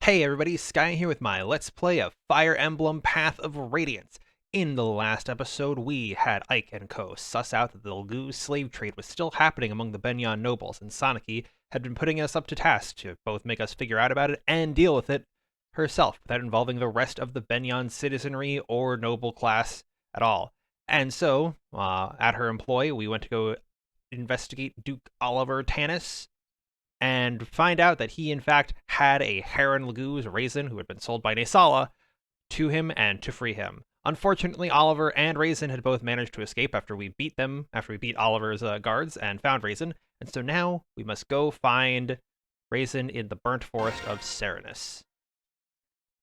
Hey everybody, Sky here with my Let's Play of Fire Emblem Path of Radiance. In the last episode, we had Ike and co. suss out that the Lagoo slave trade was still happening among the Benyon nobles, and Soniki had been putting us up to task to both make us figure out about it and deal with it herself, without involving the rest of the Benyon citizenry or noble class at all. And so, at her employ, we went to go investigate Duke Oliver Tanis, and find out that he, in fact, had a Heron Lagoo's Raisin who had been sold by Naysala to him and to free him. Unfortunately, Oliver and Raisin had both managed to escape after we beat Oliver's guards and found Raisin, and so now we must go find Raisin in the burnt forest of Serenus.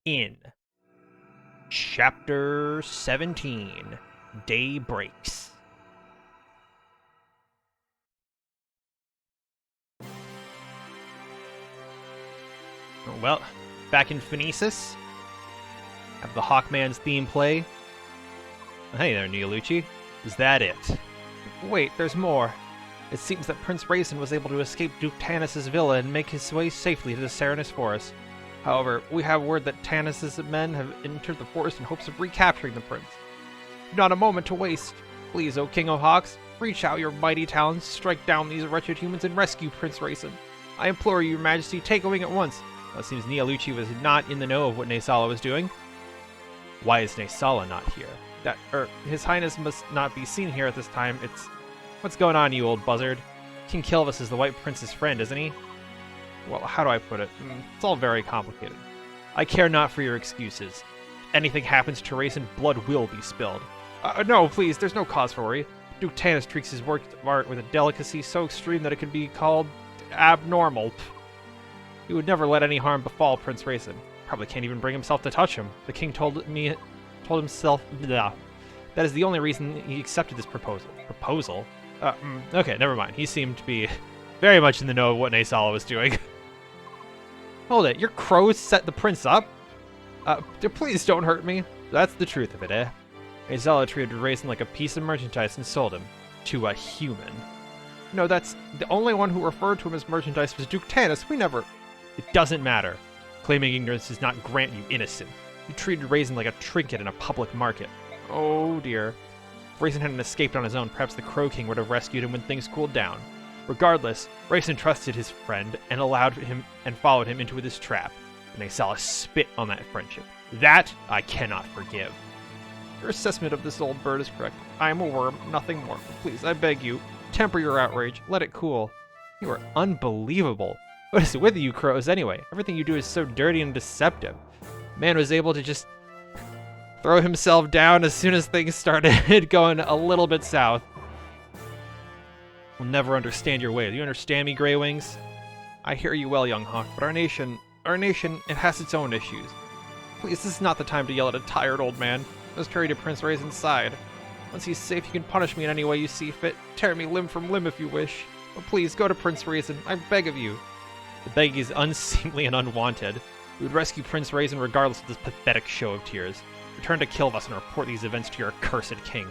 In Chapter 17, Day Breaks. Well, back in Phoenicis, have the Hawkman's theme play. Hey there, Neolucci. Is that it? Wait, there's more. It seems that Prince Raisin was able to escape Duke Tanis' villa and make his way safely to the Serenus Forest. However, we have word that Tanis' men have entered the forest in hopes of recapturing the prince. Not a moment to waste. Please, O King of Hawks, reach out your mighty talons, strike down these wretched humans, and rescue Prince Raisin. I implore you, Your Majesty, take wing at once. Well, it seems Neolucci was not in the know of what Naysala was doing. Why is Naysala not here? His Highness must not be seen here at this time. What's going on, you old buzzard? King Kilvus is the White Prince's friend, isn't he? Well, how do I put it? It's all very complicated. I care not for your excuses. If anything happens to Raisin, blood will be spilled. No, please, there's no cause for worry. Duke Tanis treats his work of art with a delicacy so extreme that it could be called abnormal. He would never let any harm befall Prince Raisin. Probably can't even bring himself to touch him. The king told himself, blah. That is the only reason he accepted this proposal. Proposal? Okay, never mind. He seemed to be very much in the know of what Naysala was doing. Hold it, your crows set the prince up? Please don't hurt me. That's the truth of it, eh? Naysala treated Raisin like a piece of merchandise and sold him to a human. No, that's the only one who referred to him as merchandise was Duke Tanis. We never... It doesn't matter. Claiming ignorance does not grant you innocence. You treated Raisin like a trinket in a public market. Oh dear. If Raisin hadn't escaped on his own, perhaps the Crow King would have rescued him when things cooled down. Regardless, Raisin trusted his friend and followed him into this trap. And Naysala spit on that friendship. That I cannot forgive. Your assessment of this old bird is correct. I am a worm, nothing more. Please, I beg you, temper your outrage. Let it cool. You are unbelievable. What is with you crows anyway? Everything you do is so dirty and deceptive. Man was able to just throw himself down as soon as things started going a little bit south. I'll never understand your ways. You understand me, Grey Wings? I hear you well, young hawk, but our nation, it has its own issues. Please, this is not the time to yell at a tired old man. Let's carry to Prince Raisin's side. Once he's safe, you can punish me in any way you see fit. Tear me limb from limb if you wish. But please, go to Prince Raisin. I beg of you. The begging is unseemly and unwanted. We would rescue Prince Raisin regardless of this pathetic show of tears. Return to Kilvus and report these events to your accursed king.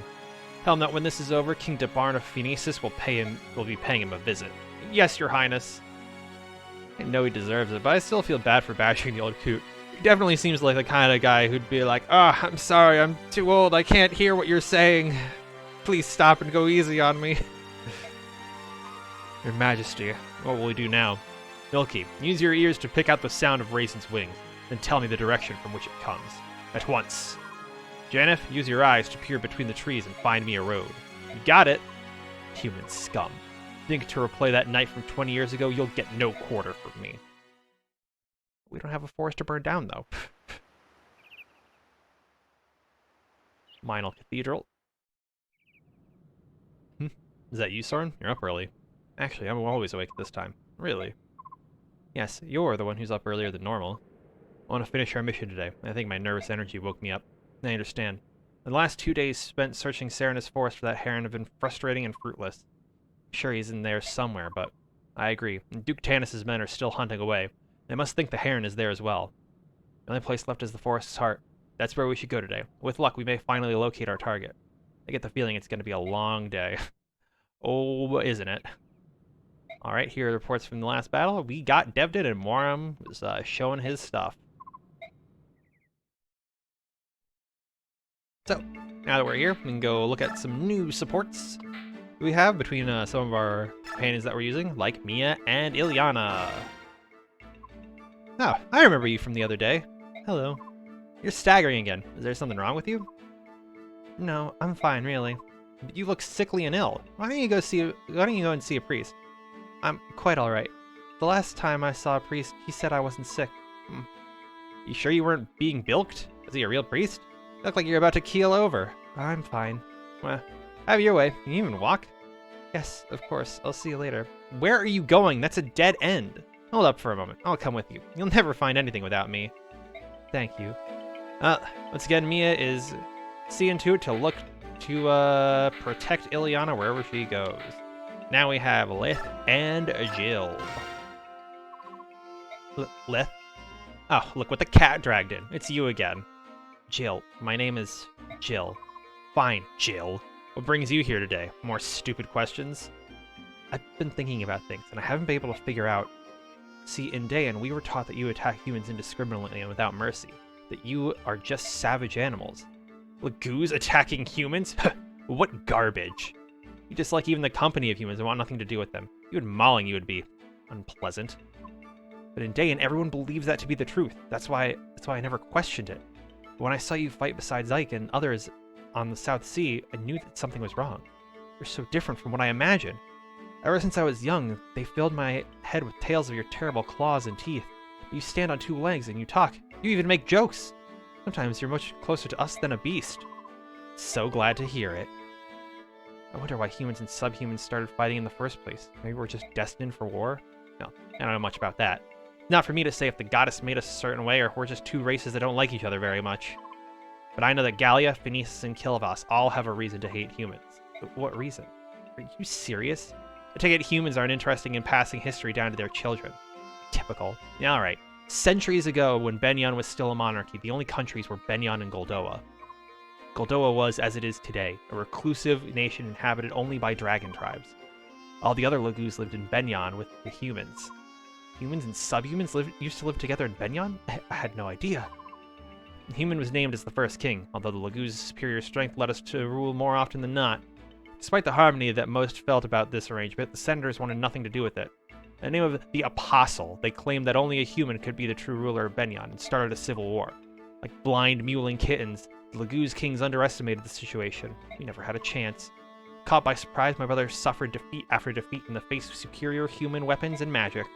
Tell him that when this is over, King Debarn of Phoenicis will be paying him a visit. Yes, your highness. I know he deserves it, but I still feel bad for bashing the old coot. He definitely seems like the kind of guy who'd be like, I'm sorry, I'm too old, I can't hear what you're saying. Please stop and go easy on me. Your Majesty, what will we do now? Milky, use your ears to pick out the sound of Raisin's wings, then tell me the direction from which it comes. At once. Janeth, use your eyes to peer between the trees and find me a road. You got it. Human scum. Think to replay that night from 20 years ago, you'll get no quarter from me. We don't have a forest to burn down, though. Minal Cathedral. Is that you, Soren? You're up early. Actually, I'm always awake at this time. Really? Yes, you're the one who's up earlier than normal. I want to finish our mission today. I think my nervous energy woke me up. I understand. The last 2 days spent searching Serenus Forest for that heron have been frustrating and fruitless. I'm sure he's in there somewhere, but I agree. Duke Tanis' men are still hunting away. They must think the heron is there as well. The only place left is the forest's heart. That's where we should go today. With luck, we may finally locate our target. I get the feeling it's going to be a long day. Oh, isn't it? Alright, here are the reports from the last battle. We got Devdin, and Moram was showing his stuff. So, now that we're here, we can go look at some new supports we have between some of our companions that we're using, like Mia and Ilyana. Oh, I remember you from the other day. Hello. You're staggering again. Is there something wrong with you? No, I'm fine, really. But you look sickly and ill. Why don't you go and see a priest? I'm quite alright. The last time I saw a priest, he said I wasn't sick. You sure you weren't being bilked? Is he a real priest? You look like you're about to keel over. I'm fine. Well, have your way. Can you even walk? Yes, of course. I'll see you later. Where are you going? That's a dead end. Hold up for a moment. I'll come with you. You'll never find anything without me. Thank you. Once again, Mia is seeing to it to look to protect Ilyana wherever she goes. Now we have Lith and Jill. Lith? Oh, look what the cat dragged in. It's you again. Jill. My name is Jill. Fine, Jill. What brings you here today? More stupid questions? I've been thinking about things, and I haven't been able to figure out. See, in Dayan, we were taught that you attack humans indiscriminately and without mercy. That you are just savage animals. Lagoos attacking humans? What garbage. You dislike even the company of humans and want nothing to do with them. Even mauling you would be unpleasant. But in Dayan, everyone believes that to be the truth. That's why I never questioned it. But when I saw you fight beside Zyke and others on the South Sea, I knew that something was wrong. You're so different from what I imagined. Ever since I was young, they filled my head with tales of your terrible claws and teeth. You stand on two legs and you talk. You even make jokes. Sometimes you're much closer to us than a beast. So glad to hear it. I wonder why humans and subhumans started fighting in the first place. Maybe we're just destined for war? No, I don't know much about that. Not for me to say if the goddess made us a certain way or if we're just two races that don't like each other very much. But I know that Gallia, Phoenicis, and Kilvas all have a reason to hate humans. But what reason? Are you serious? I take it humans aren't interested in passing history down to their children. Typical. Yeah, alright. Centuries ago, when Benyon was still a monarchy, the only countries were Benyon and Goldoa. Goldoa was, as it is today, a reclusive nation inhabited only by dragon tribes. All the other Lagoos lived in Benyon with the humans. Humans and subhumans used to live together in Benyon? I had no idea. The human was named as the first king, although the Lagoos' superior strength led us to rule more often than not. Despite the harmony that most felt about this arrangement, the senators wanted nothing to do with it. In the name of the Apostle, they claimed that only a human could be the true ruler of Benyon and started a civil war. Like blind, mewling kittens, the Lagoos kings underestimated the situation. We never had a chance. Caught by surprise, my brother suffered defeat after defeat in the face of superior human weapons and magic.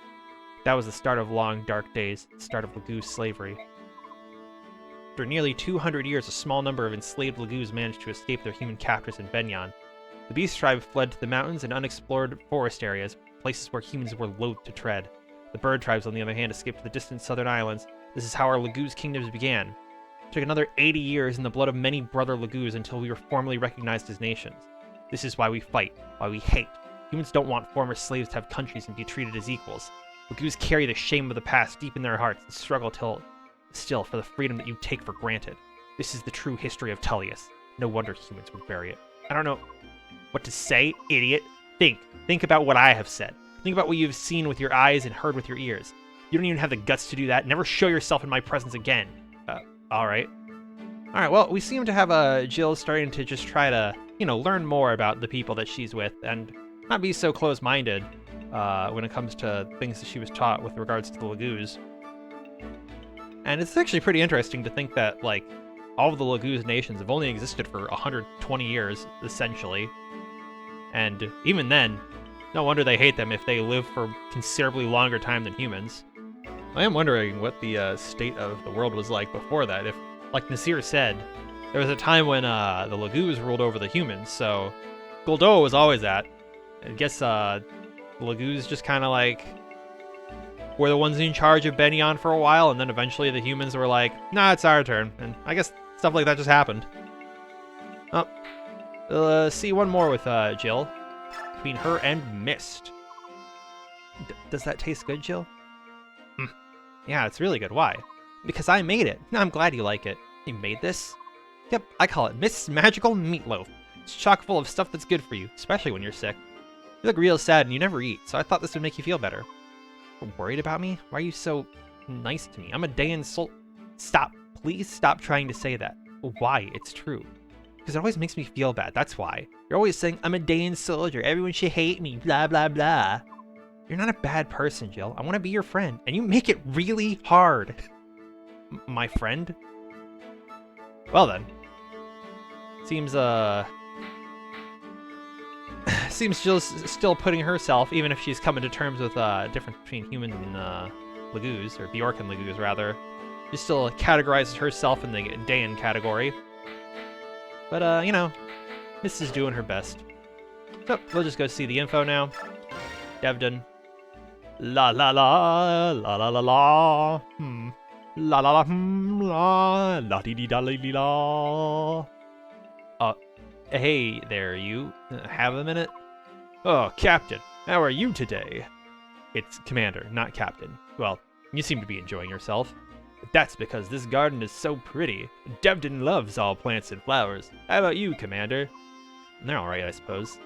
That was the start of long, dark days, the start of Lagoos slavery. After nearly 200 years, a small number of enslaved Lagoos managed to escape their human captors in Benyon. The Beast Tribe fled to the mountains and unexplored forest areas, places where humans were loath to tread. The Bird Tribes, on the other hand, escaped to the distant southern islands. This is how our Lagoos kingdoms began. It took another 80 years in the blood of many brother Lagoos until we were formally recognized as nations. This is why we fight, why we hate. Humans don't want former slaves to have countries and be treated as equals. Lagoos carry the shame of the past deep in their hearts and struggle still for the freedom that you take for granted. This is the true history of Tullius. No wonder humans would bury it. I don't know what to say, idiot. Think about what I have said. Think about what you've seen with your eyes and heard with your ears. You don't even have the guts to do that. Never show yourself in my presence again. Alright. Alright, well, we seem to have Jill starting to just try to, learn more about the people that she's with and not be so close-minded when it comes to things that she was taught with regards to the Lagoos. And it's actually pretty interesting to think that, all of the Lagoos nations have only existed for 120 years, essentially. And even then, no wonder they hate them if they live for considerably longer time than humans. I am wondering what the state of the world was like before that. If, like Nasir said, there was a time when the Lagoos ruled over the humans, so Goldoa was always that. I guess the Lagoos just kind of were the ones in charge of Benyon for a while, and then eventually the humans were like, nah, it's our turn. And I guess stuff like that just happened. Oh, see one more with Jill. Between her and Mist. Does that taste good, Jill? Yeah, it's really good. Why? Because I made it. I'm glad you like it. You made this? Yep, I call it Mist's Magical Meatloaf. It's chock full of stuff that's good for you, especially when you're sick. You look real sad and you never eat, so I thought this would make you feel better. You're worried about me? Why are you so nice to me? I'm a Dayan soul. Stop. Please stop trying to say that. Why? It's true. Because it always makes me feel bad, that's why. You're always saying, I'm a Dayan soldier, everyone should hate me, blah, blah, blah. You're not a bad person, Jill. I want to be your friend, and you make it really hard. My friend? Well then. Seems Jill's still putting herself, even if she's coming to terms with difference between humans and Lagoos, or Bjork and Lagoos rather. She still categorizes herself in the Dayan category. But you know, Miss is doing her best. So we'll just go see the info now. Devdon. La la la la la la la. La la la la la dee dee da la dee la. Hey there, you. Have a minute? Oh, Captain, how are you today? It's Commander, not Captain. Well, you seem to be enjoying yourself. That's because this garden is so pretty. Devdon loves all plants and flowers. How about you, Commander? They're alright, I suppose.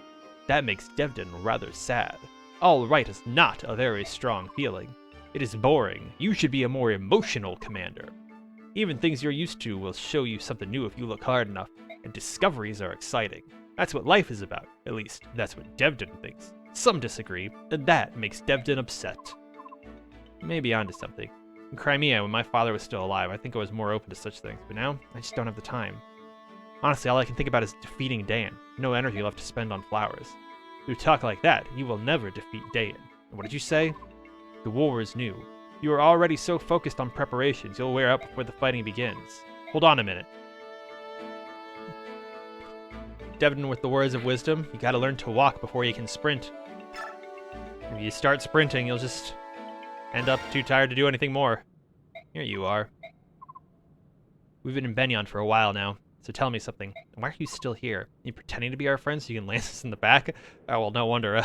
That makes Devdon rather sad. Alright is not a very strong feeling. It is boring. You should be a more emotional commander. Even things you're used to will show you something new if you look hard enough, and discoveries are exciting. That's what life is about. At least, that's what Devdon thinks. Some disagree, and that makes Devdon upset. Maybe onto something. In Crimea, when my father was still alive, I think I was more open to such things, but now, I just don't have the time. Honestly, all I can think about is defeating Dayan. No energy left to spend on flowers. If you talk like that, you will never defeat Dayan. And what did you say? The war is new. You are already so focused on preparations, you'll wear out before the fighting begins. Hold on a minute. Devdon with the words of wisdom, you gotta learn to walk before you can sprint. If you start sprinting, you'll just end up too tired to do anything more. Here you are. We've been in Benyon for a while now, so tell me something. Why are you still here? Are you pretending to be our friend so you can lance us in the back? Oh, well, no wonder.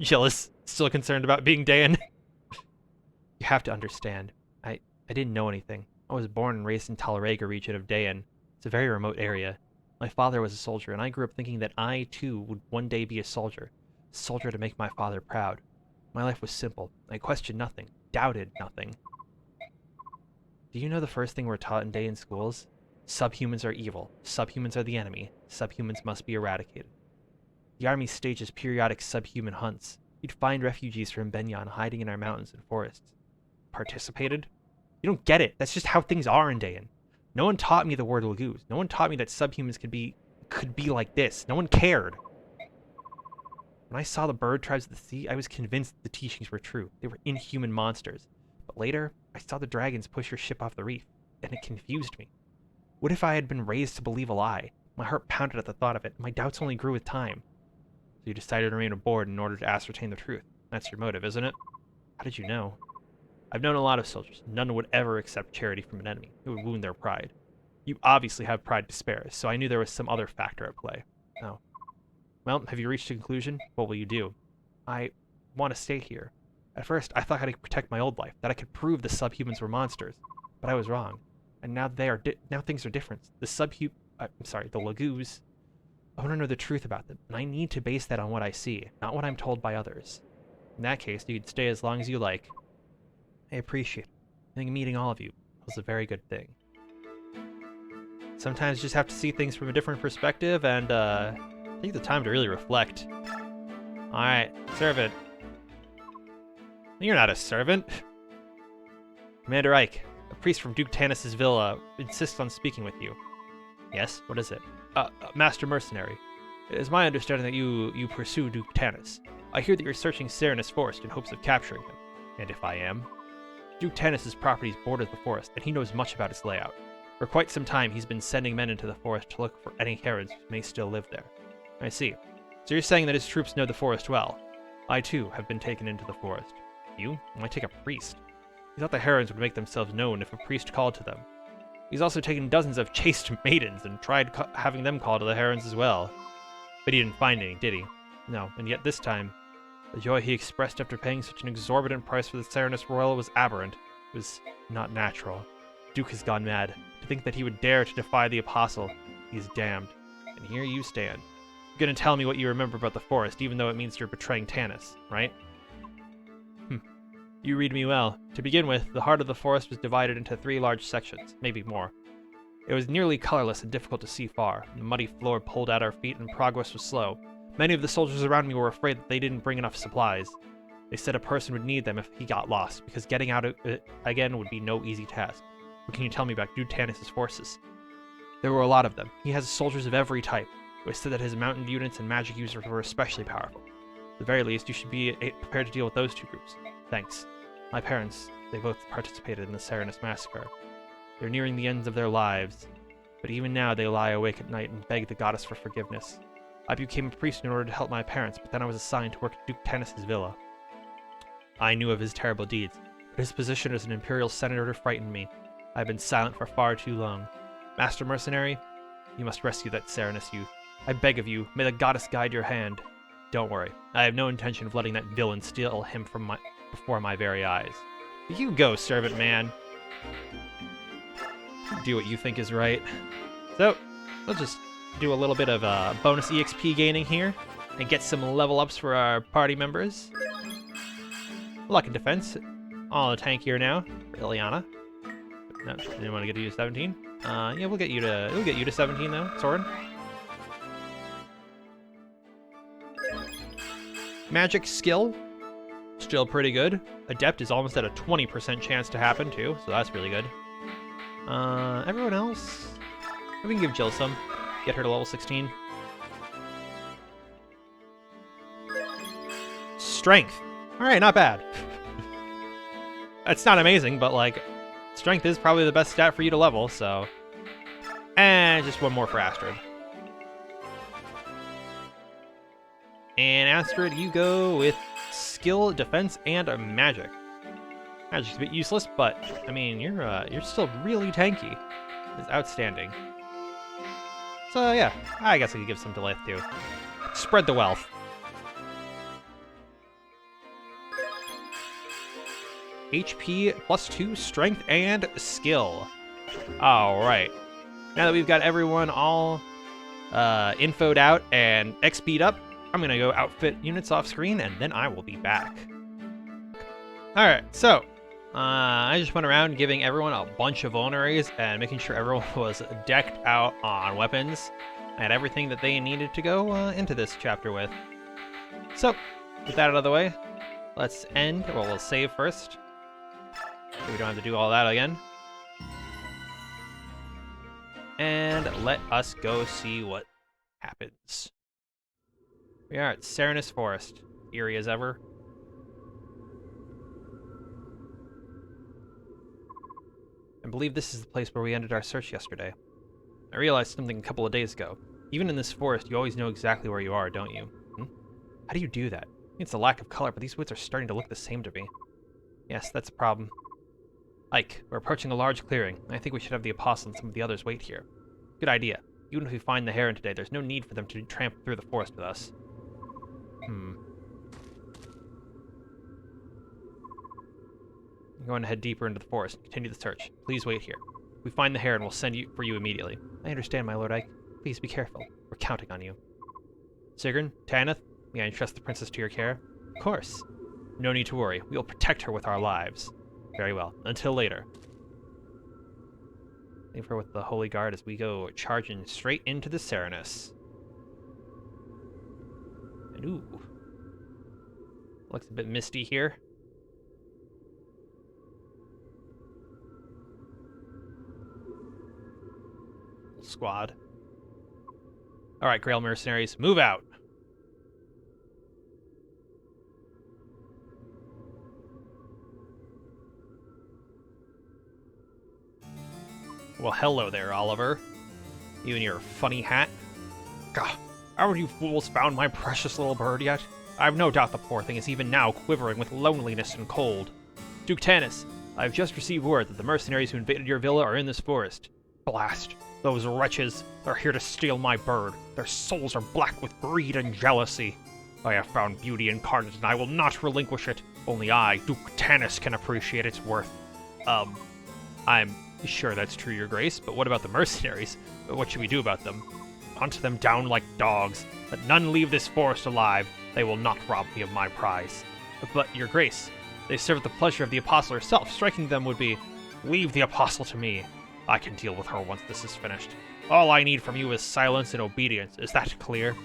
Jill is still concerned about being Dayan. You have to understand. I didn't know anything. I was born and raised in Talrega region of Dayan. It's a very remote area. My father was a soldier, and I grew up thinking that I, too, would one day be a soldier. A soldier to make my father proud. My life was simple. I questioned nothing, doubted nothing. Do you know the first thing we're taught in Dayan schools? Subhumans are evil. Subhumans are the enemy. Subhumans must be eradicated. The army stages periodic subhuman hunts. You'd find refugees from Benyon hiding in our mountains and forests. Participated? You don't get it. That's just how things are in Dayan. No one taught me the word Lagoos. No one taught me that subhumans could be like this. No one cared. When I saw the bird tribes of the sea, I was convinced the teachings were true. They were inhuman monsters. But later, I saw the dragons push your ship off the reef, and it confused me. What if I had been raised to believe a lie? My heart pounded at the thought of it. My doubts only grew with time. So you decided to remain aboard in order to ascertain the truth. That's your motive, isn't it? How did you know? I've known a lot of soldiers. None would ever accept charity from an enemy. It would wound their pride. You obviously have pride to spare, so I knew there was some other factor at play. Oh. Well, have you reached a conclusion? What will you do? I want to stay here. At first, I thought I could protect my old life, that I could prove the subhumans were monsters. But I was wrong. And now now things are different. The Lagoos. I want to know the truth about them, and I need to base that on what I see, not what I'm told by others. In that case, you could stay as long as you like. I appreciate it. I think meeting all of you was a very good thing. Sometimes you just have to see things from a different perspective and take the time to really reflect. Alright, servant. You're not a servant. Commander Ike, a priest from Duke Tanis's villa insists on speaking with you. Yes, what is it? Master Mercenary. It is my understanding that you pursue Duke Tanis. I hear that you're searching Serenus Forest in hopes of capturing him. And if I am? Duke Tanis's properties border the forest, and he knows much about its layout. For quite some time, he's been sending men into the forest to look for any herons who may still live there. I see. So you're saying that his troops know the forest well. I, too, have been taken into the forest. You? Why take a priest? He thought the herons would make themselves known if a priest called to them. He's also taken dozens of chaste maidens and tried having them call to the herons as well. But he didn't find any, did he? No, and yet this time, the joy he expressed after paying such an exorbitant price for the Serenus Royal was aberrant. It was not natural. Duke has gone mad. To think that he would dare to defy the Apostle, he's damned. And here you stand. You're gonna tell me what you remember about the forest, even though it means you're betraying Tanis, right? You read me well. To begin with, the heart of the forest was divided into 3 large sections, maybe more. It was nearly colorless and difficult to see far. The muddy floor pulled at our feet and progress was slow. Many of the soldiers around me were afraid that they didn't bring enough supplies. They said a person would need them if he got lost, because getting out of it again would be no easy task. What can you tell me about Duke Tanis' forces? There were a lot of them. He has soldiers of every type. It was said that his mountain units and magic users were especially powerful. At the very least, you should be prepared to deal with those two groups. Thanks. My parents, they both participated in the Serenus massacre. They're nearing the ends of their lives, but even now they lie awake at night and beg the goddess for forgiveness. I became a priest in order to help my parents, but then I was assigned to work at Duke Tanis' villa. I knew of his terrible deeds, but his position as an imperial senator frightened me. I've been silent for far too long. Master Mercenary, you must rescue that Serenus youth. I beg of you, may the goddess guide your hand. Don't worry, I have no intention of letting that villain steal him from before my very eyes. You go, servant man. Do what you think is right. So, we'll just do a little bit of bonus EXP gaining here, and get some level ups for our party members. Luck and defense, all tankier now for Ileana. No, didn't want to get you to 17. Yeah, we'll get you to 17 though, Soren. Magic skill, still pretty good. Adept is almost at a 20% chance to happen too, so that's really good. Everyone else, we can give Jill some. Get her to level 16. Strength. All right, not bad. It's not amazing, but like, strength is probably the best stat for you to level, so. And just one more for Astrid. And Astrid, you go with skill, defense, and magic. Magic's a bit useless, but I mean, you're still really tanky. It's outstanding. So yeah, I guess I could give some to Lith too. Spread the wealth. HP +2, strength, and skill. Alright. Now that we've got everyone all infoed out and XP'd up, I'm gonna go outfit units off screen, and then I will be back. Alright, so I just went around giving everyone a bunch of vulneraries and making sure everyone was decked out on weapons and everything that they needed to go into this chapter with. So, with that out of the way, let's end. Well, we'll save first, so we don't have to do all that again. And let us go see what happens. We are at Serenus Forest, eerie as ever. I believe this is the place where we ended our search yesterday. I realized something a couple of days ago. Even in this forest, you always know exactly where you are, don't you? How do you do that? It's a lack of color, but these woods are starting to look the same to me. Yes, that's a problem. Ike, we're approaching a large clearing. I think we should have the Apostle and some of the others wait here. Good idea. Even if we find the Heron today, there's no need for them to tramp through the forest with us. I'm going to head deeper into the forest and continue the search. Please wait here. If we find the Heron, we'll send for you immediately. I understand, my lord Ike. Please be careful. We're counting on you. Sigrun, Tanith, may I entrust the princess to your care? Of course. No need to worry. We will protect her with our lives. Very well. Until later. Leave her with the Holy Guard as we go charging straight into the Serenus. And ooh. Looks a bit misty here. Squad. Alright, Grail Mercenaries, move out! Well, hello there, Oliver. You and your funny hat. Gah, haven't you fools found my precious little bird yet? I've no doubt the poor thing is even now quivering with loneliness and cold. Duke Tanis, I've just received word that the mercenaries who invaded your villa are in this forest. Blast. Those wretches, they're here to steal my bird. Their souls are black with greed and jealousy. I have found beauty incarnate, and I will not relinquish it. Only I, Duke Tanis, can appreciate its worth. I'm sure that's true, Your Grace, but what about the mercenaries? What should we do about them? Hunt them down like dogs. Let none leave this forest alive. They will not rob me of my prize. But, Your Grace, they serve the pleasure of the Apostle herself. Striking them would be... Leave the Apostle to me. I can deal with her once this is finished. All I need from you is silence and obedience. Is that clear?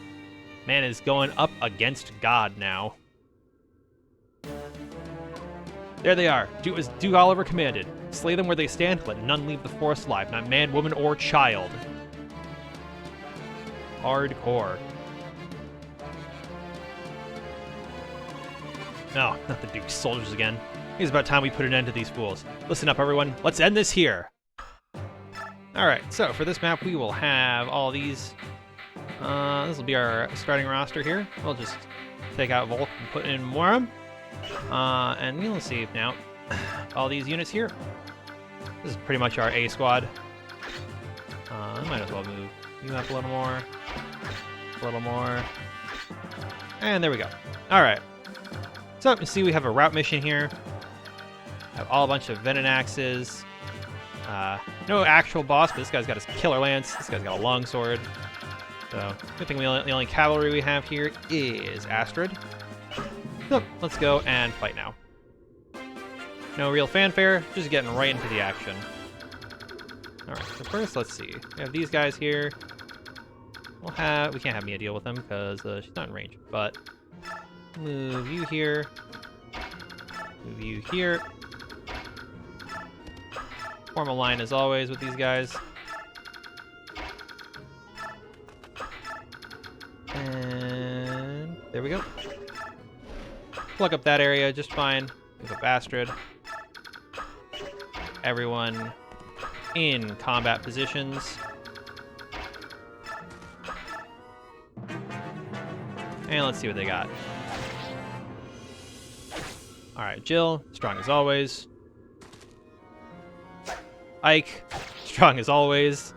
Man is going up against God now. There they are. Do as Duke Oliver commanded. Slay them where they stand. Let none leave the forest alive. Not man, woman, or child. Hardcore. No, not the Duke's soldiers again. It's about time we put an end to these fools. Listen up, everyone. Let's end this here. Alright, so for this map, we will have all these. This will be our starting roster here. We'll just take out Volk and put in Moram. And we'll see now. All these units here. This is pretty much our A squad. I might as well move you up a little more. A little more. And there we go. Alright. So, you see we have a route mission here. Have all a bunch of Venom axes. No actual boss, but this guy's got his killer lance. This guy's got a longsword. So, good thing the only cavalry we have here is Astrid. So, let's go and fight now. No real fanfare, just getting right into the action. Alright, so first, let's see. We have these guys here. We can't have Mia deal with them because she's not in range, but move you here. Move you here. Form a line as always with these guys. And there we go. Plug up that area just fine. Move up Astrid. Everyone in combat positions. And let's see what they got. Alright, Jill, strong as always. Ike, strong as always.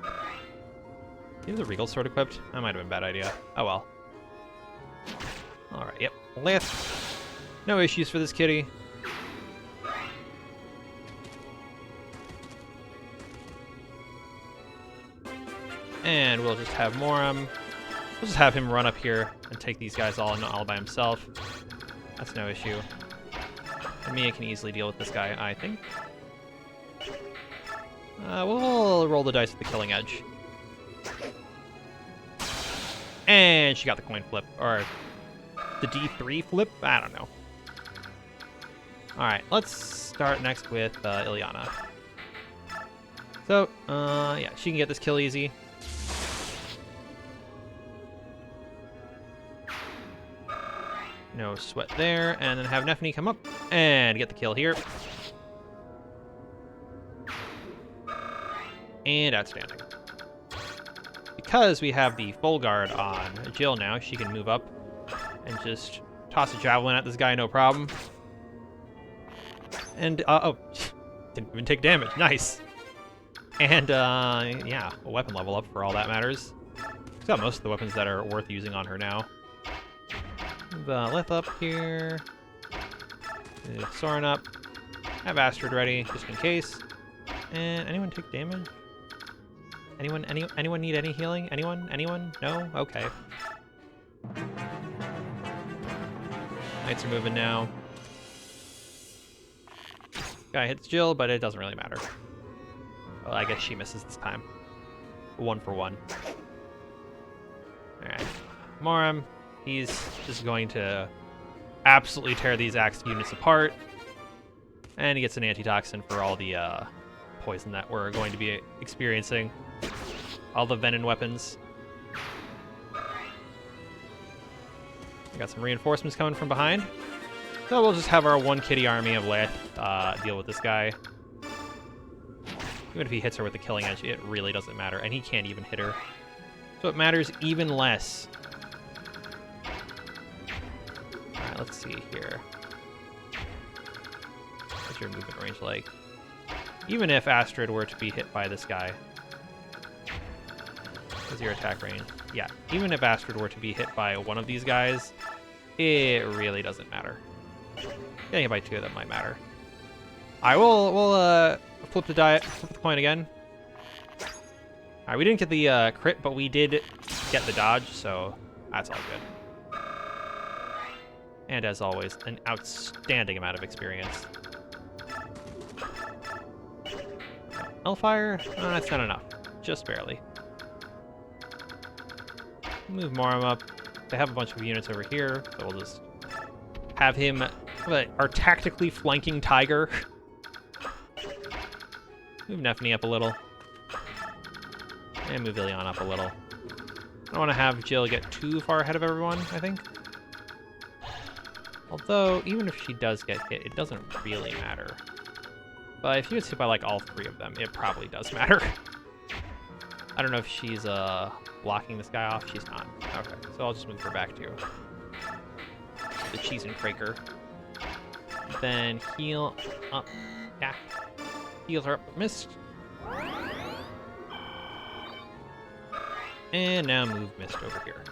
Do you have the Regal sword equipped? That might have been a bad idea. Oh well. Alright, yep. Lith. No issues for this kitty. And we'll just have Moram. We'll just have him run up here and take these guys all by himself. That's no issue. And Mia can easily deal with this guy, I think. We'll roll the dice with the killing edge. And she got the coin flip, or the D3 flip? I don't know. Alright, let's start next with Ilyana. So, yeah, she can get this kill easy. No sweat there, and then have Nephany come up and get the kill here. And outstanding. Because we have the full guard on Jill now, she can move up and just toss a javelin at this guy, no problem. And, oh, didn't even take damage. Nice. And, yeah, a weapon level up for all that matters. She's got most of the weapons that are worth using on her now. Lith up here. Move Soren up. Have Astrid ready, just in case. And anyone take damage? Anyone need any healing? Anyone? No? Okay. Knights are moving now. Guy hits Jill, but it doesn't really matter. Well, I guess she misses this time. 1 for 1. Alright. Moram, he's just going to absolutely tear these axe units apart. And he gets an antitoxin for all the poison that we're going to be experiencing. All the venom weapons. We got some reinforcements coming from behind. So we'll just have our one kitty army of Lith deal with this guy. Even if he hits her with the killing edge, it really doesn't matter. And he can't even hit her. So it matters even less. Alright, let's see here. What's your movement range like? Even if Astrid were to be hit by this guy. What's your attack range? Yeah, even if Astrid were to be hit by one of these guys, it really doesn't matter. Getting hit by 2 of them might matter. We'll flip the coin again. Alright, we didn't get the crit, but we did get the dodge, so that's all good. And as always, an outstanding amount of experience. Hellfire? That's not enough. Just barely. Move Moram up. They have a bunch of units over here, so we'll just have him, our tactically flanking Tiger. Move Nephany up a little. And move Ilion up a little. I don't want to have Jill get too far ahead of everyone, I think. Although, even if she does get hit, it doesn't really matter. But if she gets hit by, like, all three of them, it probably does matter. I don't know if she's, blocking this guy off. She's not. Okay, so I'll just move her back to the cheese and cracker. Then heal up. Yeah. Heal her up with Mist. And now move Mist over here.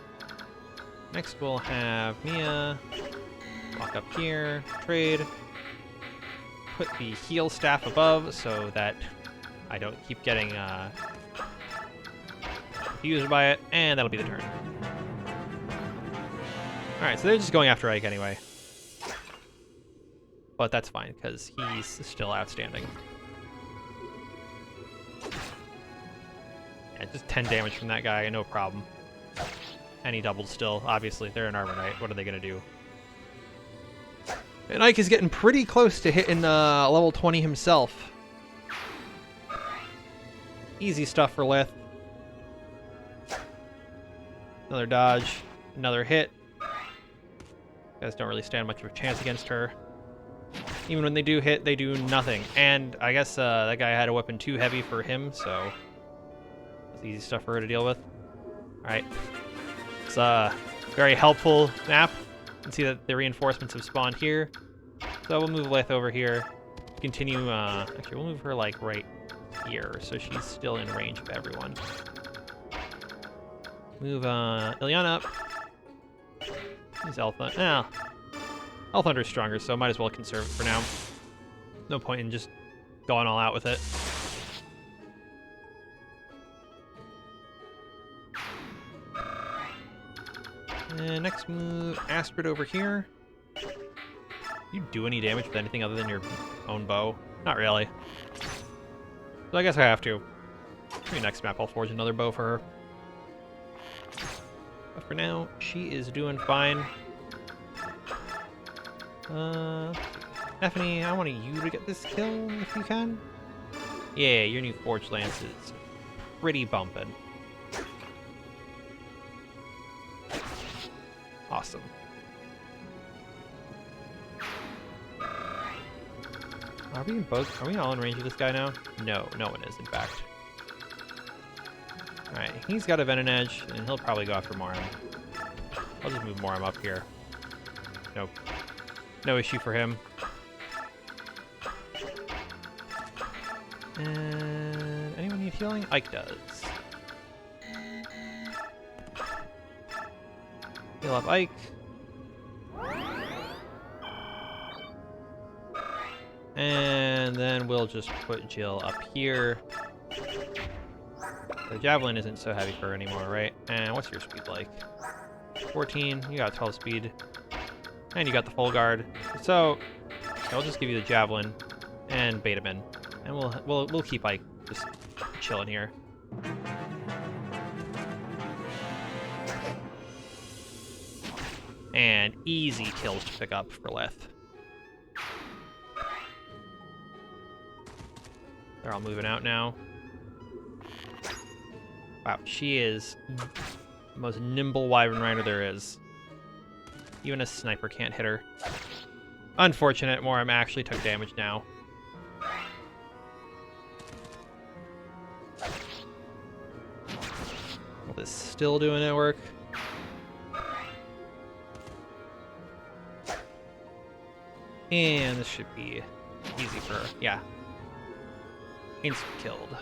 Next we'll have Mia walk up here, trade, put the heal staff above so that I don't keep getting confused by it, and that'll be the turn. Alright, so they're just going after Ike anyway. But that's fine, because he's still outstanding. Yeah, just 10 damage from that guy, no problem. And he doubled still, obviously. They're an Armor Knight. What are they going to do? And Ike is getting pretty close to hitting level 20 himself. Easy stuff for Lith. Another dodge. Another hit. Guys don't really stand much of a chance against her. Even when they do hit, they do nothing. And I guess that guy had a weapon too heavy for him, so it's easy stuff for her to deal with. Alright. It's a very helpful map. You can see that the reinforcements have spawned here. So we'll move Lith over here. Continue, actually we'll move her like right here, so she's still in range of everyone. Move Ilyana up. Use Elthunder. Yeah. Elthunder's stronger, so might as well conserve it for now. No point in just going all out with it. And next move, Astrid over here. You do any damage with anything other than your own bow? Not really. So I guess I have to. Maybe next map I'll forge another bow for her. But for now, she is doing fine. Nephany, I want you to get this kill if you can. Yeah, your new Forged Lance is pretty bumping. Awesome. Are we all in range of this guy now? No, no one is, in fact. Alright, he's got a Venom Edge, and he'll probably go after Moram. I'll just move Moram up here. Nope. No issue for him. And anyone need healing? Ike does. Heal up Ike. And then we'll just put Jill up here. The Javelin isn't so heavy for her anymore, right? And what's your speed like? 14. You got 12 speed. And you got the full guard. So I'll just give you the Javelin and bait him in. And we'll keep Ike just chilling here. And easy kills to pick up for Lith. They're all moving out now. Wow, she is the most nimble Wyvern Rider there is. Even a sniper can't hit her. Unfortunate, Moram actually took damage now. This still doing it work. And this should be easy for her. Yeah. Instant killed.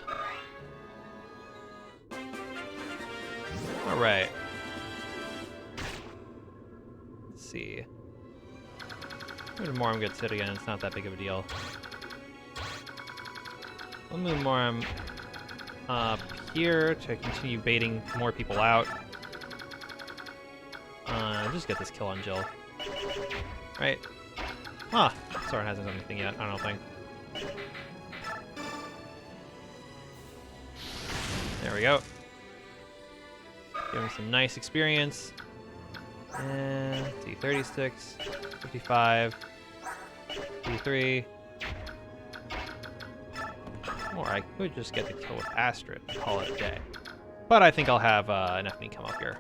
Alright. Let's see. Maybe Moram gets hit again, it's not that big of a deal. We'll move Moram up here to continue baiting more people out. Just get this kill on Jill. Right. Ah, Soren hasn't done anything yet, I don't think. There we go. Give him some nice experience. And let's see, 36, 55, 53. Or I could just get the kill with Astrid and call it a day. But I think I'll have an FB come up here.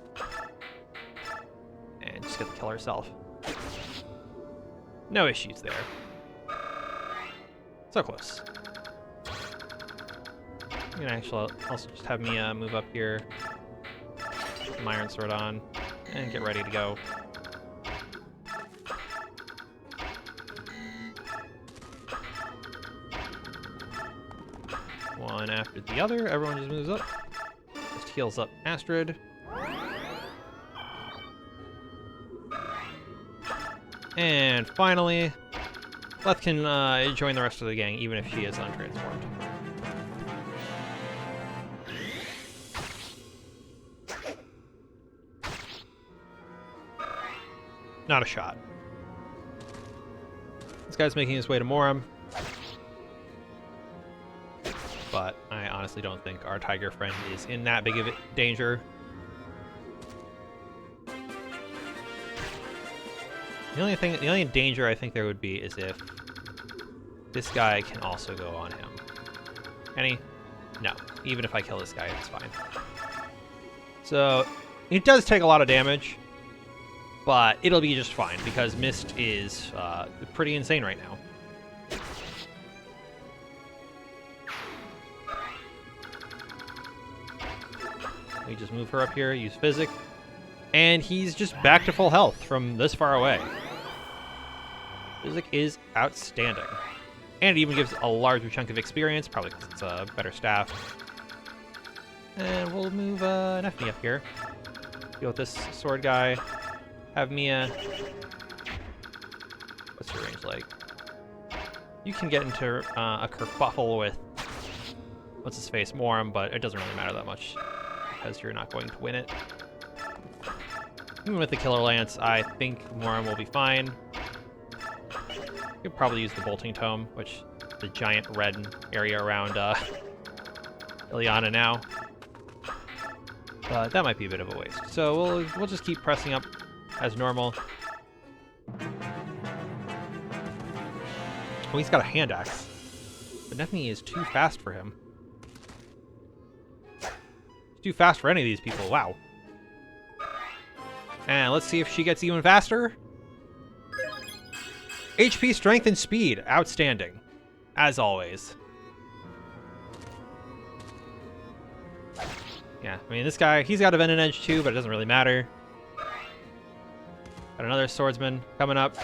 And just get the kill herself. No issues there. So close. I'm gonna actually also just have Mia move up here. Put my Iron Sword on. And get ready to go. One after the other. Everyone just moves up. Just heals up Astrid. And finally, Leth can join the rest of the gang, even if she is untransformed. Not a shot. This guy's making his way to Moram. But I honestly don't think our tiger friend is in that big of a danger. The only danger I think there would be is if this guy can also go on him. Any? No. Even if I kill this guy, it's fine. So, it does take a lot of damage, but it'll be just fine because Mist is pretty insane right now. We just move her up here, use Physic, and he's just back to full health from this far away. Physic is outstanding. And it even gives a larger chunk of experience, probably because it's a better staff. And we'll move an FB up here. Deal with this sword guy. Have Mia... What's your range like? You can get into a kerfuffle with... What's his face? Moram, but it doesn't really matter that much. Because you're not going to win it. Even with the Killer Lance, I think Moram will be fine. You could probably use the Bolting Tome, which is the giant red area around Ileana now. But that might be a bit of a waste. So we'll just keep pressing up as normal. Oh, he's got a hand axe. But Nephne is too fast for him. Too fast for any of these people. Wow. And let's see if she gets even faster. HP, strength, and speed. Outstanding. As always. Yeah, I mean, this guy, he's got a Venom Edge too, but it doesn't really matter. Got another swordsman coming up.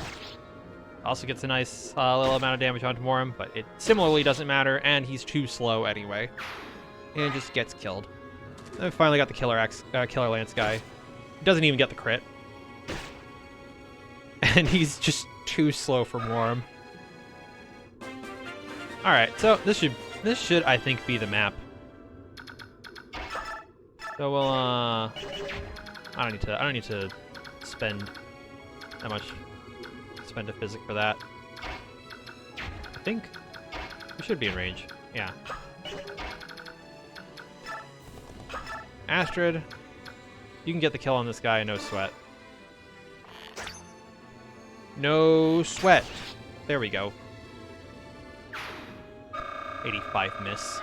Also gets a nice little amount of damage onto Moram, but it similarly doesn't matter, and he's too slow anyway. And just gets killed. And we finally got the Killer Lance guy. Doesn't even get the crit. And he's just too slow for Moram. Alright, so this should I think be the map. So we'll I don't need to spend that much a physic for that. I think we should be in range. Yeah. Astrid, you can get the kill on this guy, no sweat. No sweat. There we go. 85 miss.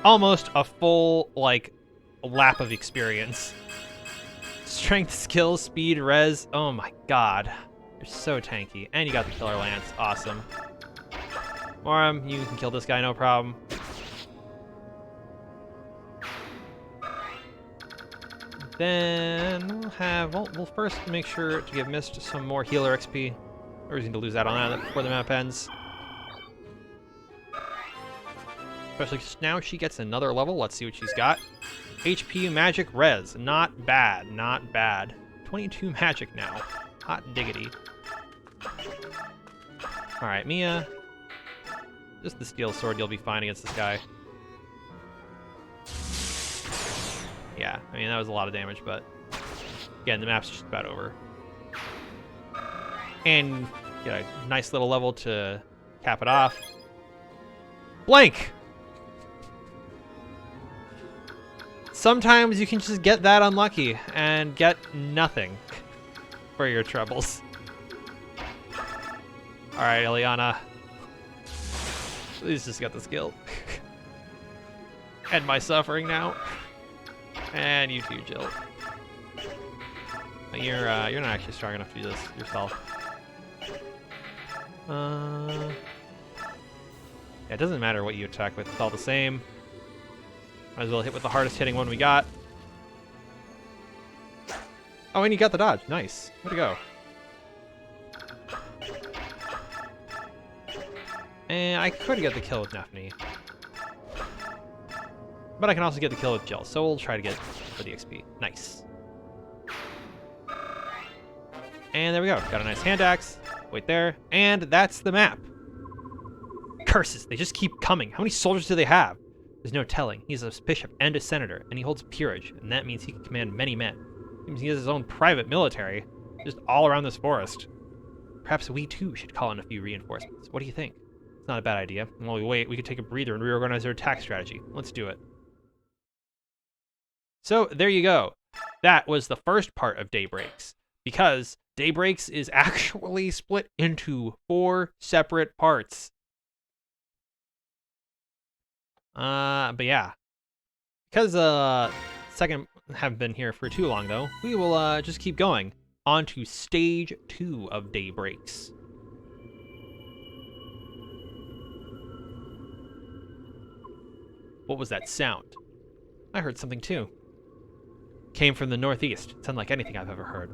Almost a full, like, lap of experience. Strength, skill, speed, res. Oh my god. You're so tanky. And you got the Killer Lance. Awesome. Moram, you can kill this guy, no problem. Then we'll first make sure to give Mist some more healer XP. No reason to lose out on that before the map ends. Especially now she gets another level. Let's see what she's got. HP, magic, res. Not bad, not bad. 22 magic now. Hot diggity. Alright, Mia. Just the steel sword, you'll be fine against this guy. Yeah, I mean, that was a lot of damage, but again, the map's just about over. And get a nice little level to cap it off. Blank! Sometimes you can just get that unlucky and get nothing for your troubles. Alright, Ileana. Please just get the skill. End my suffering now. And you too, Jill. You're not actually strong enough to do this yourself. Yeah, it doesn't matter what you attack with, it's all the same. Might as well hit with the hardest hitting one we got. Oh, and you got the dodge. Nice. Way to go. And I could get the kill with Nephne. But I can also get the kill with Jill, so we'll try to get for the XP. Nice. And there we go. Got a nice hand axe. Wait there. And that's the map. Curses. They just keep coming. How many soldiers do they have? There's no telling. He's a bishop and a senator, and he holds peerage, and that means he can command many men. Seems he has his own private military, just all around this forest. Perhaps we too should call in a few reinforcements. What do you think? It's not a bad idea. And while we wait, we could take a breather and reorganize our attack strategy. Let's do it. So there you go. That was the first part of Daybreaks, because Daybreaks is actually split into 4 separate parts. But yeah, because second haven't been here for too long though, we will just keep going on to stage 2 of Daybreaks. What was that sound? I heard something too. Came from the northeast. It sounded like anything I've ever heard.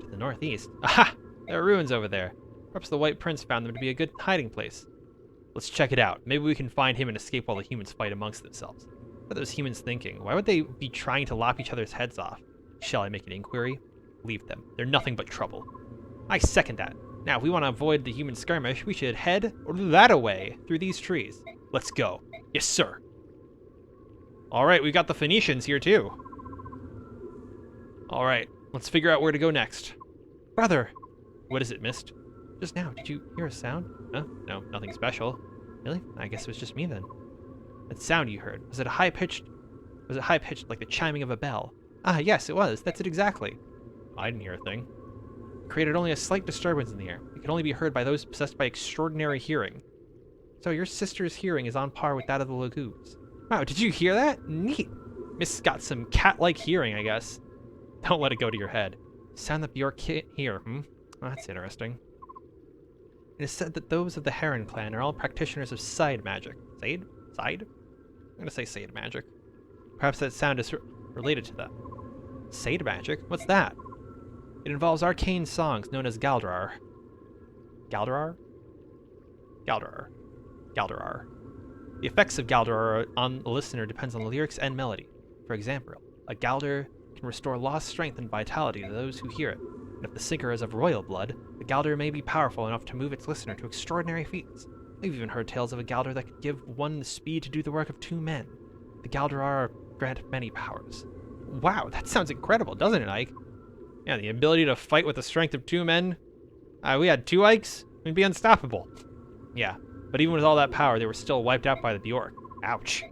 To the northeast? Aha! There are ruins over there. Perhaps the White Prince found them to be a good hiding place. Let's check it out. Maybe we can find him and escape while the humans fight amongst themselves. What are those humans thinking? Why would they be trying to lop each other's heads off? Shall I make an inquiry? Leave them. They're nothing but trouble. I second that. Now, if we want to avoid the human skirmish, we should head that away through these trees. Let's go. Yes, sir. All right, we've got the Phoenicians here, too. All right, let's figure out where to go next. Brother! What is it, Mist? Just now, did you hear a sound? Huh? No, nothing special. Really? I guess it was just me then. That sound you heard, was it high-pitched like the chiming of a bell? Ah, yes, it was. That's it exactly. I didn't hear a thing. It created only a slight disturbance in the air. It could only be heard by those possessed by extraordinary hearing. So your sister's hearing is on par with that of the Lagoons. Wow, did you hear that? Neat. Miss got some cat-like hearing, I guess. Don't let it go to your head. Sound that Bjork can't hear, Oh, that's interesting. It is said that those of the Heron clan are all practitioners of Side magic. Side? Side? I'm gonna say Sade magic. Perhaps that sound is related to that. Sade magic? What's that? It involves arcane songs known as Galdrar. Galdrar? Galdrar. Galdrar. The effects of Galdrar on the listener depends on the lyrics and melody. For example, a Galdar can restore lost strength and vitality to those who hear it. And if the singer is of royal blood, the Galdar may be powerful enough to move its listener to extraordinary feats. I've even heard tales of a Galdar that could give one the speed to do the work of 2 men. The Galdar grant many powers. Wow, that sounds incredible, doesn't it, Ike? Yeah, the ability to fight with the strength of 2 men. We had 2 Ikes, we'd be unstoppable. Yeah, but even with all that power, they were still wiped out by the Bjork. Ouch.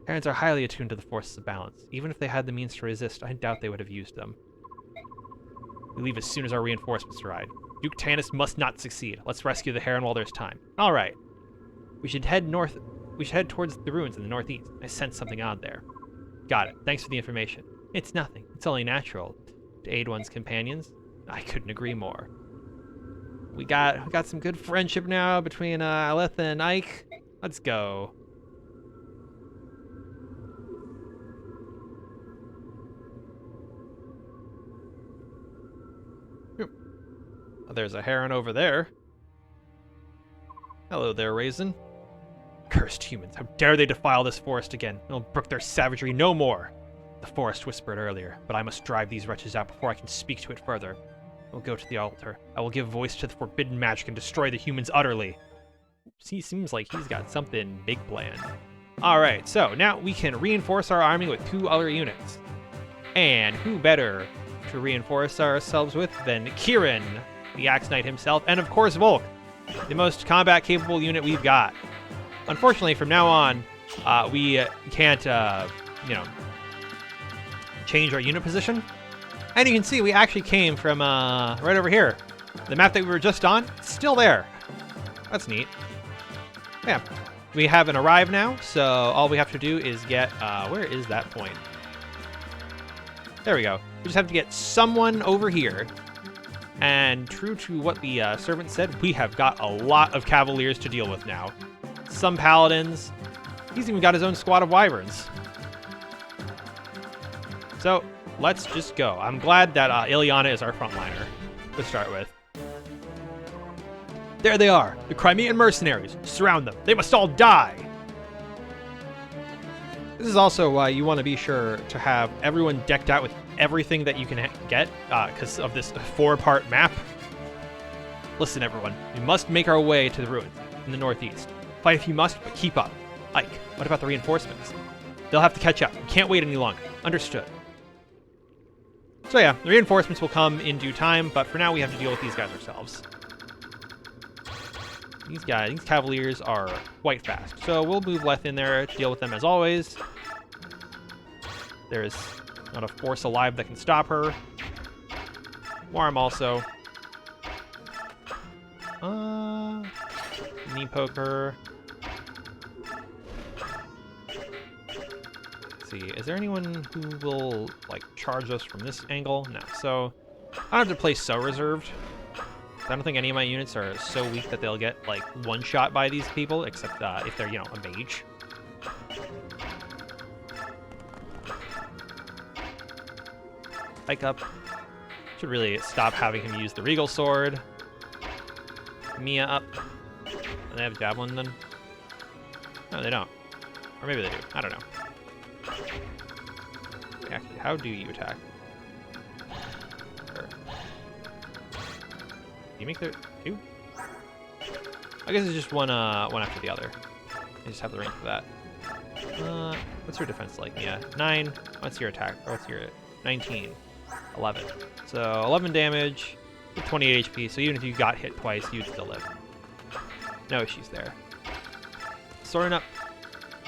Parents are highly attuned to the forces of balance. Even if they had the means to resist, I doubt they would have used them. We leave as soon as our reinforcements arrive. Duke Tanis must not succeed. Let's rescue the Heron while there's time. All right. We should head north. We should head towards the ruins in the northeast. I sense something odd there. Got it. Thanks for the information. It's nothing. It's only natural to aid one's companions. I couldn't agree more. We got some good friendship now between Aletha and Ike. Let's go. There's a Heron over there. Hello there, Raisin. Cursed humans, how dare they defile this forest again? They'll brook their savagery no more. The forest whispered earlier, but I must drive these wretches out before I can speak to it further. I will go to the altar. I will give voice to the forbidden magic and destroy the humans utterly. He seems like he's got something big planned. Alright, so now we can reinforce our army with 2 other units. And who better to reinforce ourselves with than Kieran, the Axe Knight himself, and of course Volk, the most combat-capable unit we've got. Unfortunately, from now on, we can't you know, change our unit position. And you can see we actually came from right over here. The map that we were just on, still there. That's neat. Yeah, we have an arrive now, so all we have to do is get, where is that point? There we go. We just have to get someone over here. And true to what the servant said, we have got a lot of cavaliers to deal with now. Some paladins. He's even got his own squad of wyverns. So, let's just go. I'm glad that Ileana is our frontliner to start with. There they are, the Crimean mercenaries. Surround them. They must all die. This is also why you want to be sure to have everyone decked out with everything that you can get, because of this 4-part map. Listen, everyone. We must make our way to the ruins in the northeast. Fight if you must, but keep up. Ike, what about the reinforcements? They'll have to catch up. We can't wait any longer. Understood. So yeah, the reinforcements will come in due time, but for now we have to deal with these guys ourselves. These cavaliers are quite fast, so we'll move Leth in there to deal with them as always. There's not a force alive that can stop her. Warm also. Knee poker. Let's see, is there anyone who will, like, charge us from this angle? No, so I don't have to play so reserved. I don't think any of my units are so weak that they'll get, like, one-shot by these people, except if they're, you know, a mage. Hike up. Should really stop having him use the Regal Sword. Mia up. Do they have Javelin then? No, they don't. Or maybe they do. I don't know. Actually, how do you attack? Sure. You make the two? I guess it's just one after the other. You just have the range for that. What's your defense like? Yeah, 9. What's your attack? Or what's your 19? 11. So 11 damage, 28 HP. So even if you got hit twice, you'd still live. No issues there. Soaring up,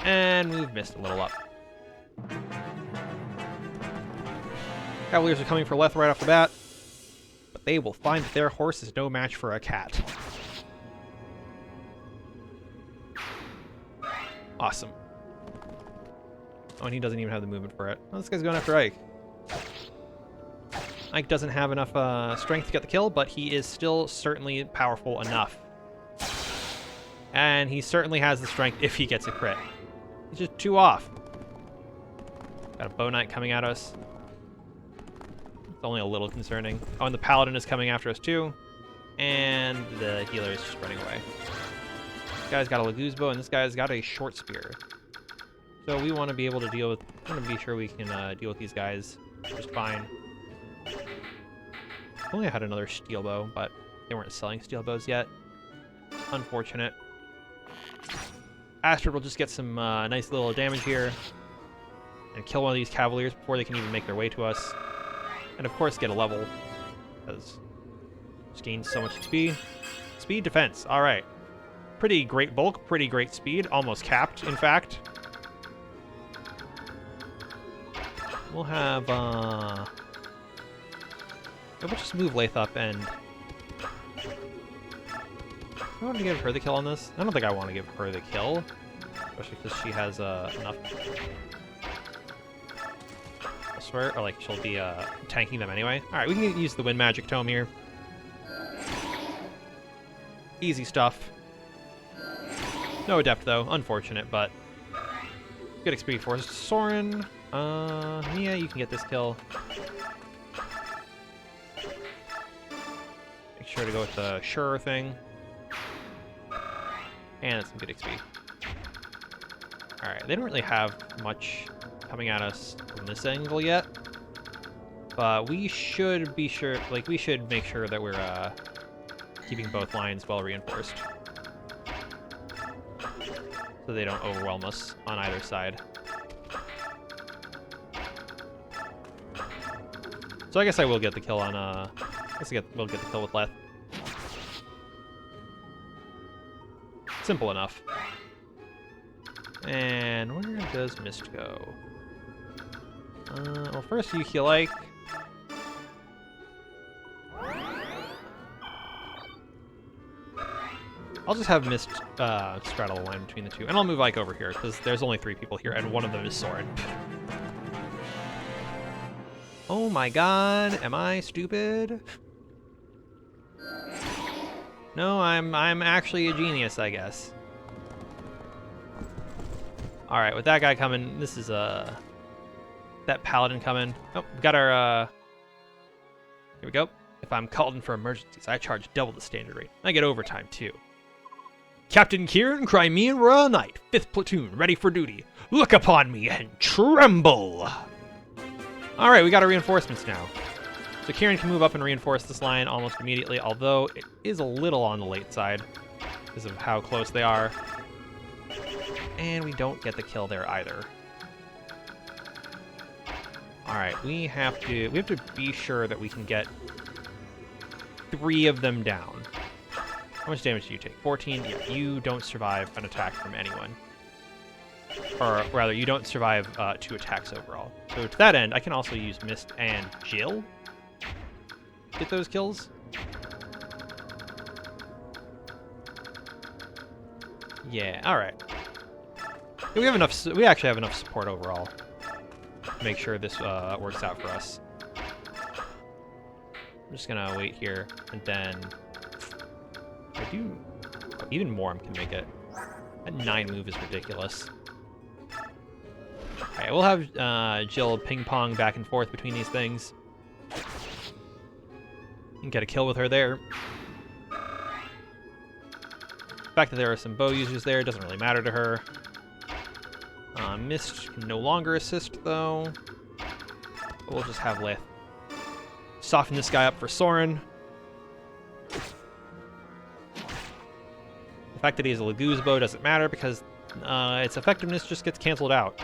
and we've missed a little up. Cavaliers are coming for Leth right off the bat. They will find that their horse is no match for a cat. Awesome. Oh, and he doesn't even have the movement for it. Well, this guy's going after Ike. Ike doesn't have enough strength to get the kill, but he is still certainly powerful enough. And he certainly has the strength if he gets a crit. He's just 2 off. Got a bow knight coming at us. It's only a little concerning. Oh, and the paladin is coming after us too. And the healer is just running away. This guy's got a Laguz bow, and this guy's got a short spear. So we want to be able to deal with... I want to be sure we can deal with these guys just fine. If only I had another steel bow, but they weren't selling steel bows yet. Unfortunate. Astrid will just get some nice little damage here. And kill one of these cavaliers before they can even make their way to us. And of course get a level, because just gains so much XP. Speed, defense, alright. Pretty great bulk, pretty great speed, almost capped, in fact. We'll have, we'll just move Lath up and... I want to give her the kill on this. I don't think I want to give her the kill, especially because she has enough... Or like she'll be tanking them anyway. All right, we can use the wind magic tome here. Easy stuff. No adept though, unfortunate, but good XP for Soren. Mia, you can get this kill. Make sure to go with the sure thing, and some good XP. All right, they don't really have much coming at us from this angle yet, but we should be sure, like, we should make sure that we're keeping both lines well reinforced so they don't overwhelm us on either side. So I guess I will get the kill on we'll get the kill with Leth. Simple enough. And where does Mist go? Well, first you heal like. I'll just have Mist straddle the line between the two, and I'll move Ike over here because there's only 3 people here, and one of them is Soren. Oh my god, am I stupid? No, I'm actually a genius, I guess. All right, with that guy coming, this is that paladin coming. Oh, we got our here we go. If I'm called in for emergencies, I charge double the standard rate. I get overtime too. Captain Kieran, Crimean Royal Knight, 5th Platoon, ready for duty. Look upon me and tremble! Alright, we got our reinforcements now. So Kieran can move up and reinforce this line almost immediately, although it is a little on the late side because of how close they are. And we don't get the kill there either. Alright, we have to be sure that we can get 3 of them down. How much damage do you take? 14? Yeah, you don't survive an attack from anyone. Or rather, you don't survive 2 attacks overall. So to that end, I can also use Mist and Jill to get those kills. Yeah, alright. We actually have enough support overall to make sure this works out for us. I'm just gonna wait here, and then even Morm can make it. That 9 move is ridiculous. Alright, we'll have Jill ping-pong back and forth between these things. And get a kill with her there. The fact that there are some bow users there doesn't really matter to her. Mist can no longer assist, though. But we'll just have Lith soften this guy up for Soren. The fact that he has a Laguz bow doesn't matter because its effectiveness just gets canceled out.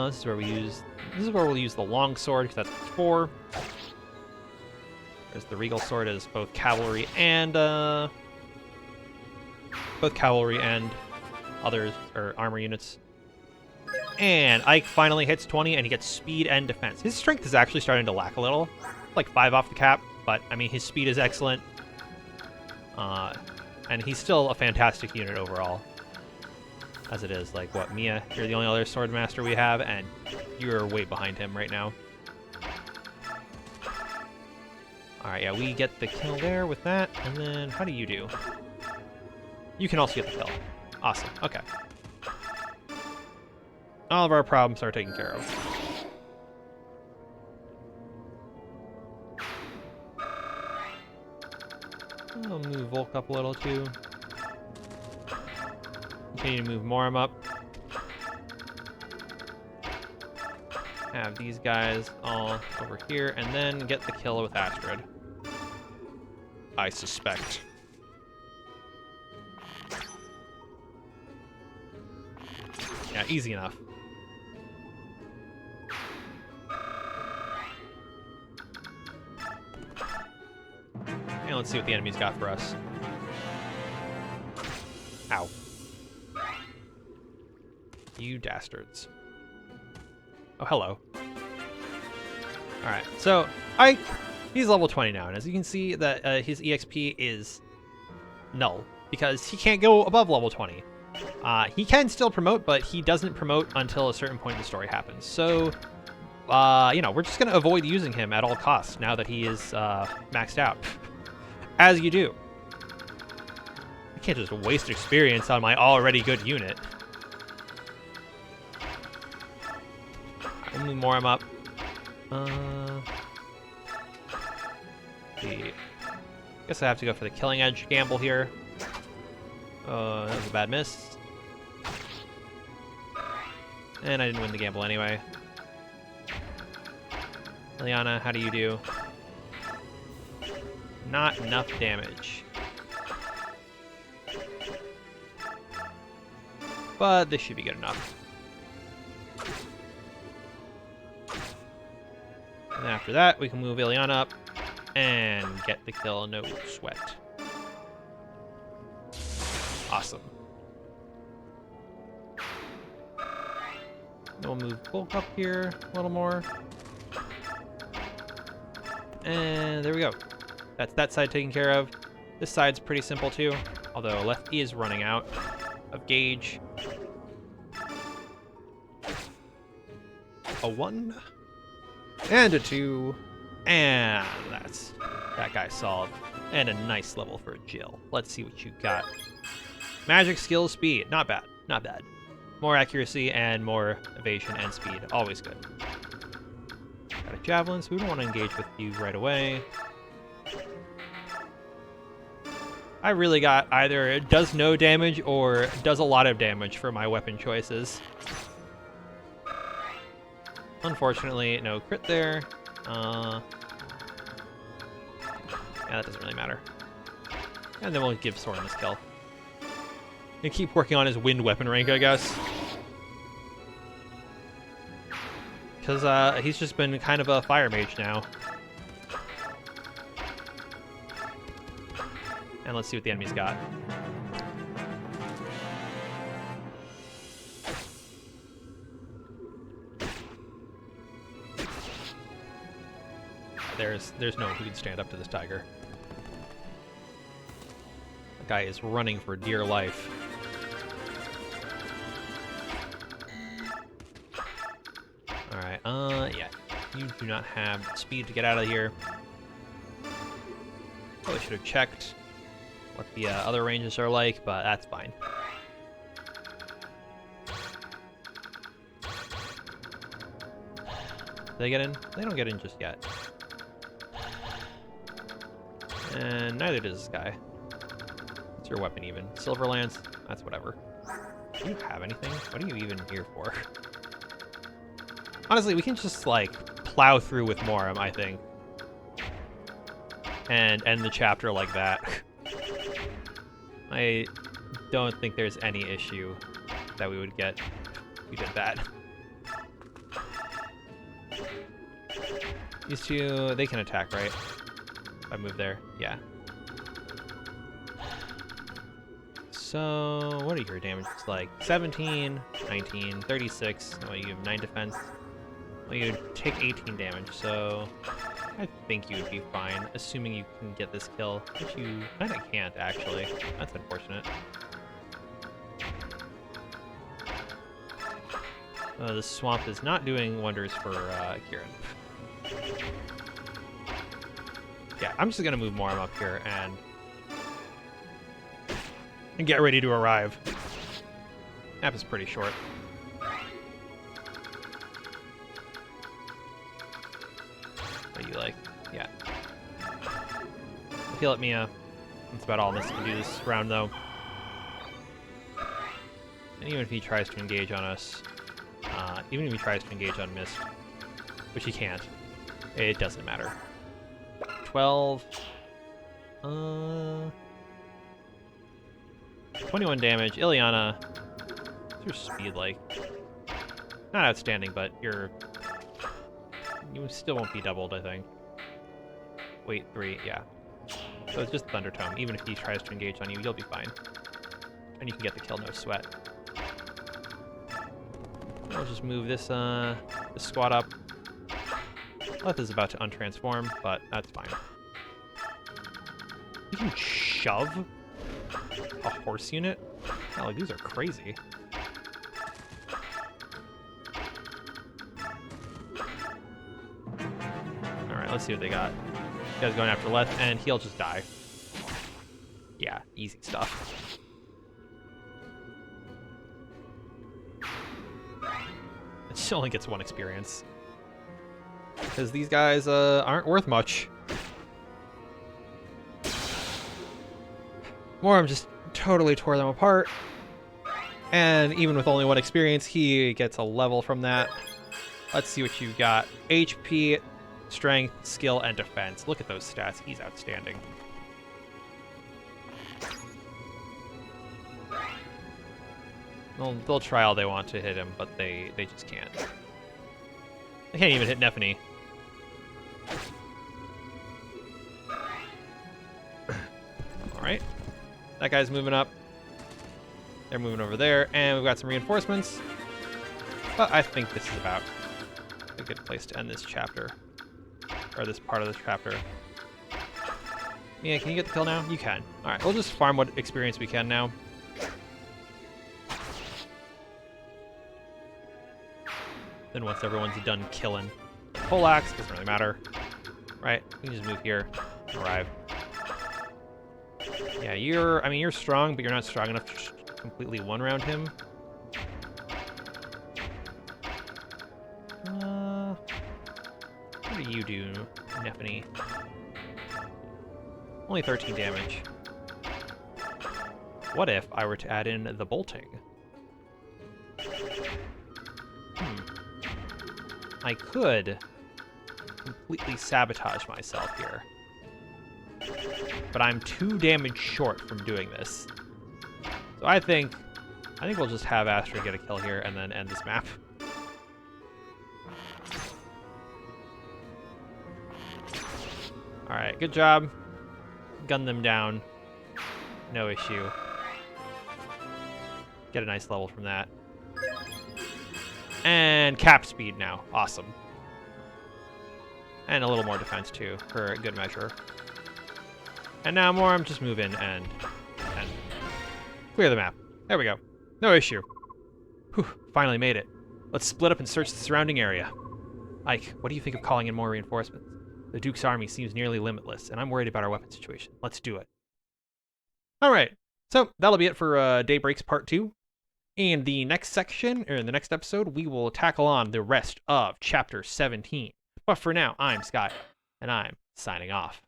This is where we'll use the long sword because that's 4. There's the regal sword as both cavalry and others or armor units. And Ike finally hits 20 and he gets speed and defense. His strength is actually starting to lack a little. Like 5 off the cap, but I mean his speed is excellent. And he's still a fantastic unit overall. As it is, like, what, Mia, you're the only other sword master we have, and you're way behind him right now. Alright, yeah, we get the kill there with that, and then how do you do? You can also get the kill. Awesome, okay. All of our problems are taken care of. I'll move Volk up a little, too. Continue to move Morim up. Have these guys all over here, and then get the kill with Astrid. I suspect. Yeah, easy enough. And let's see what the enemy's got for us. Ow. You dastards. Oh, hello. Alright, so he's level 20 now, and as you can see, that his EXP is null, because he can't go above level 20. He can still promote, but he doesn't promote until a certain point in the story happens. So, you know, we're just going to avoid using him at all costs now that he is maxed out. As you do. I can't just waste experience on my already good unit. I'll move Morim up. Guess I have to go for the killing edge gamble here. That was a bad miss. And I didn't win the gamble anyway. Liliana, how do you do? Not enough damage. But this should be good enough. And after that, we can move Ileana up and get the kill, no sweat. Awesome. Then we'll move bulk up here a little more. And there we go. That's that side taken care of. This side's pretty simple too, although left is running out of gauge. A 1 and a 2, and that guy's solid. And a nice level for Jill. Let's see what you got. Magic, skill, speed. Not bad. Not bad. More accuracy and more evasion and speed. Always good. Got a javelin, so we don't want to engage with you right away. I really got either it does no damage or does a lot of damage for my weapon choices. Unfortunately, no crit there. Yeah, that doesn't really matter. And then we'll give Soren this kill. And keep working on his wind weapon rank, I guess. Because he's just been kind of a fire mage now. And let's see what the enemy's got. There's no one who can stand up to this tiger. The guy is running for dear life. Alright, yeah. You do not have the speed to get out of here. Probably should have checked what the other ranges are like, but that's fine. Do they get in? They don't get in just yet. And neither does this guy. What's your weapon even? Silver Lance? That's whatever. Do you have anything? What are you even here for? Honestly, we can just, like, plow through with Moram, I think. And end the chapter like that. I don't think there's any issue that we would get if we did that. These two, they can attack, right? If I move there, yeah. So, what are your damages like? 17, 19, 36. Oh, you have 9 defense. Well, you take 18 damage, so I think you would be fine, assuming you can get this kill, which you kind of can't, actually. That's unfortunate. This swamp is not doing wonders for Kieran. Yeah, I'm just gonna move Moram up here and get ready to arrive. Map is pretty short. What do you like? Yeah. Heal at Mia. That's about all this can do this round, though. And even if he tries to engage on us, even if he tries to engage on Mist, which he can't, it doesn't matter. 12. 21 damage. Ileana, what's your speed like? Not outstanding, but you still won't be doubled, I think. Wait, 3, yeah. So it's just Thunder Tome. Even if he tries to engage on you, you'll be fine. And you can get the kill, no sweat. I'll just move this squad up. Leth is about to untransform, but that's fine. You can shove a horse unit? Oh, like, these are crazy. Alright, let's see what they got. This guy's going after Leth, and he'll just die. Yeah, easy stuff. It still only gets 1 experience. Because these guys aren't worth much. Moram just totally tore them apart. And even with only 1 experience, he gets a level from that. Let's see what you got. HP, strength, skill, and defense. Look at those stats. He's outstanding. They'll try all they want to hit him, but they just can't. They can't even hit Nephany. Alright. That guy's moving up. They're moving over there, and we've got some reinforcements. But I think this is about a good place to end this chapter. Or this part of this chapter. Yeah, can you get the kill now? You can. Alright, we'll just farm what experience we can now. Then once everyone's done killing. Poleaxe, doesn't really matter. Right, you can just move here. Arrive. Yeah, you're strong, but you're not strong enough to just completely one-round him. What do you do, Nephany? Only 13 damage. What if I were to add in the bolting? I could completely sabotage myself here. But I'm 2 damage short from doing this. So I think we'll just have Astra get a kill here and then end this map. Alright, good job. Gun them down. No issue. Get a nice level from that. And cap speed now. Awesome. And a little more defense too, for a good measure. And now more, just move in and clear the map. There we go. No issue. Whew, finally made it. Let's split up and search the surrounding area. Ike, what do you think of calling in more reinforcements? The Duke's army seems nearly limitless, and I'm worried about our weapon situation. Let's do it. Alright, so that'll be it for Daybreak's Part 2. In the next section, or in the next episode, we will tackle on the rest of Chapter 17. But for now, I'm Sky, and I'm signing off.